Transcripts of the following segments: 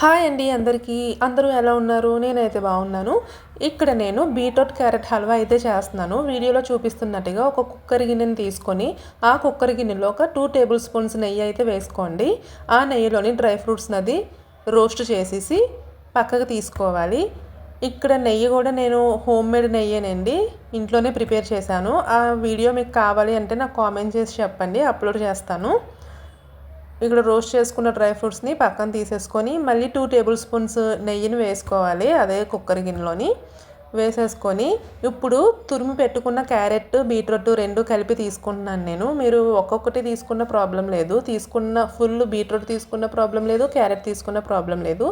Hi అండి అందరికీ. అందరూ ఎలా ఉన్నారు? నేనైతే బాగున్నాను. ఇక్కడ నేను బీట్రూట్ క్యారెట్ హల్వా అయితే చేస్తున్నాను. వీడియోలో చూపిస్తున్నట్టుగా ఒక కుక్కర్ గిన్నెని తీసుకొని ఆ కుక్కర్ గిన్నెలో ఒక 2 టేబుల్ స్పూన్స్ నెయ్యి అయితే వేసుకోండి. ఆ నెయ్యిలోని డ్రై ఫ్రూట్స్ నది రోస్ట్ చేసేసి పక్కకు తీసుకోవాలి. ఇక్కడ నెయ్యి కూడా నేను హోమ్ మేడ్ నెయ్యేనండి, ఇంట్లోనే ప్రిపేర్ చేశాను. ఆ వీడియో మీకు కావాలి అంటే నాకు కామెంట్ చేసి చెప్పండి, అప్లోడ్ చేస్తాను. ఇక్కడ రోస్ట్ చేసుకున్న డ్రై ఫ్రూట్స్ని పక్కన తీసేసుకొని మళ్ళీ 2 టేబుల్ స్పూన్స్ నెయ్యిని వేసుకోవాలి. అదే కుక్కర్ గిన్నెలోని వేసేసుకొని ఇప్పుడు తురిమి పెట్టుకున్న క్యారెట్ బీట్రూట్ రెండు కలిపి తీసుకుంటున్నాను నేను. మీరు ఒక్కొక్కటి తీసుకున్న ప్రాబ్లం లేదు, తీసుకున్న ఫుల్ బీట్రూట్ తీసుకున్న ప్రాబ్లం లేదు, క్యారెట్ తీసుకున్న ప్రాబ్లం లేదు.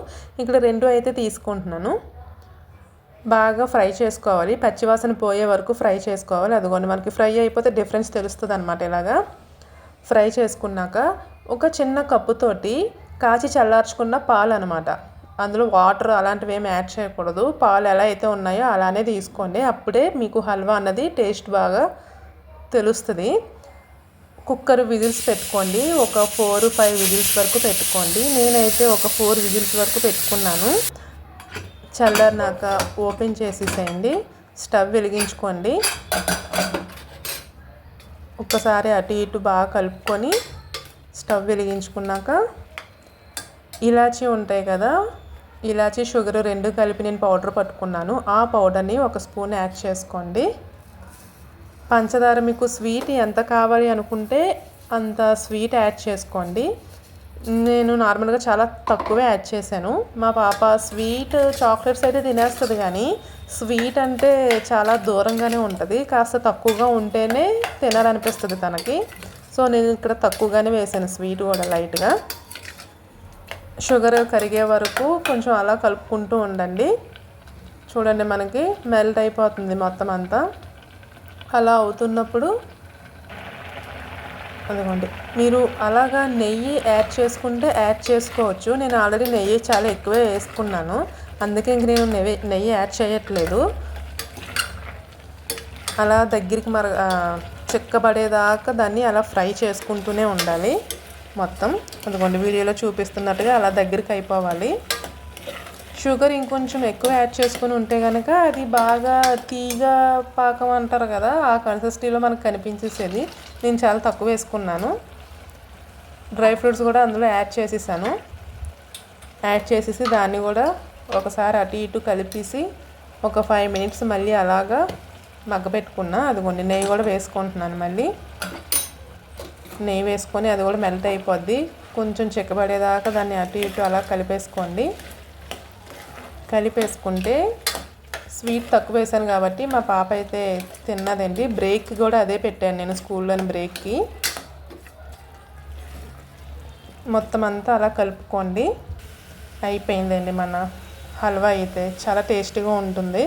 ఇక్కడ రెండు అయితే తీసుకుంటున్నాను. బాగా ఫ్రై చేసుకోవాలి, పచ్చివాసన పోయే వరకు ఫ్రై చేసుకోవాలి. అదిగోండి, మనకి ఫ్రై అయిపోతే డిఫరెన్స్ తెలుస్తుంది అనమాట. ఇలాగా ఫ్రై చేసుకున్నాక ఒక చిన్న కప్పుతోటి కాచి చల్లార్చుకున్న పాలు అనమాట, అందులో వాటర్ అలాంటివి ఏమి యాడ్ చేయకూడదు. పాలు ఎలా అయితే ఉన్నాయో అలానే తీసుకోండి, అప్పుడే మీకు హల్వా అన్నది టేస్ట్ బాగా తెలుస్తుంది. కుక్కర్ విజిల్స్ పెట్టుకోండి, ఒక 4-5 విజిల్స్ వరకు పెట్టుకోండి. నేనైతే ఒక 4 విజిల్స్ వరకు పెట్టుకున్నాను. చల్లారినాక ఓపెన్ చేసేసేయండి, స్టవ్ వెలిగించుకోండి. ఒక్కసారి అటు ఇటు బాగా కలుపుకొని స్టవ్ వెలిగించుకున్నాక ఇలాచీ ఉంటాయి కదా, ఇలాచీ షుగర్ రెండు కలిపి నేను పౌడర్ పట్టుకున్నాను. ఆ పౌడర్ని ఒక స్పూన్ యాడ్ చేసుకోండి. పంచదార మీకు స్వీట్ ఎంత కావాలి అనుకుంటే అంత స్వీట్ యాడ్ చేసుకోండి. నేను నార్మల్గా చాలా తక్కువే యాడ్ చేశాను. మా పాప స్వీట్ చాక్లెట్స్ అయితే తినేస్తుంది, కానీ స్వీట్ అంటే చాలా దూరంగానే ఉంటుంది. కాస్త తక్కువగా ఉంటేనే తినాలనిపిస్తుంది తనకి. సో నేను ఇక్కడ తక్కువగానే వేసాను స్వీట్ కూడా లైట్గా. షుగర్ కరిగే వరకు కొంచెం అలా కలుపుకుంటూ ఉండండి. చూడండి, మనకి మెల్ట్ అయిపోతుంది మొత్తం అంతా. అలా అవుతున్నప్పుడు అదిగోండి, మీరు అలాగా నెయ్యి యాడ్ చేసుకుంటే యాడ్ చేసుకోవచ్చు. నేను ఆల్రెడీ నెయ్యి చాలా ఎక్కువే వేసుకున్నాను, అందుకే ఇంక నేను నెయ్యి యాడ్ చేయట్లేదు. అలా దగ్గరికి చిక్కబడేదాకా దాన్ని అలా ఫ్రై చేసుకుంటూనే ఉండాలి మొత్తం. అదిగోండి, వీడియోలో చూపిస్తున్నట్టుగా అలా దగ్గరికి అయిపోవాలి. షుగర్ ఇంకొంచెం ఎక్కువ యాడ్ చేసుకుని ఉంటే కనుక అది బాగా తీగ పాకం అంటారు కదా, ఆ కన్సిస్టెన్సీలో మనకు కనిపించేసేది. నేను చాలా తక్కువ వేసుకున్నాను. డ్రై ఫ్రూట్స్ కూడా అందులో యాడ్ చేసేసాను. యాడ్ చేసేసి దాన్ని కూడా ఒకసారి అటు ఇటు కలిపేసి ఒక 5 మినిట్స్ మళ్ళీ అలాగా మగ్గపెట్టుకున్నా. అదిగోండి, నెయ్యి కూడా వేసుకుంటున్నాను. మళ్ళీ నెయ్యి వేసుకొని అది కూడా మెల్ట్ అయిపోద్ది. కొంచెం చిక్కబడేదాకా దాన్ని అటు ఇటు అలా కలిపేసుకోండి. కలిపేసుకుంటే స్వీట్ తక్కువ వేసాను కాబట్టి మా పాప అయితే తిన్నదండి. బ్రేక్ కూడా అదే పెట్టాను నేను, స్కూల్లోని బ్రేక్కి. మొత్తం అంతా అలా కలుపుకోండి. అయిపోయిందండి మన హల్వా అయితే. చాలా టేస్టీగా ఉంటుంది.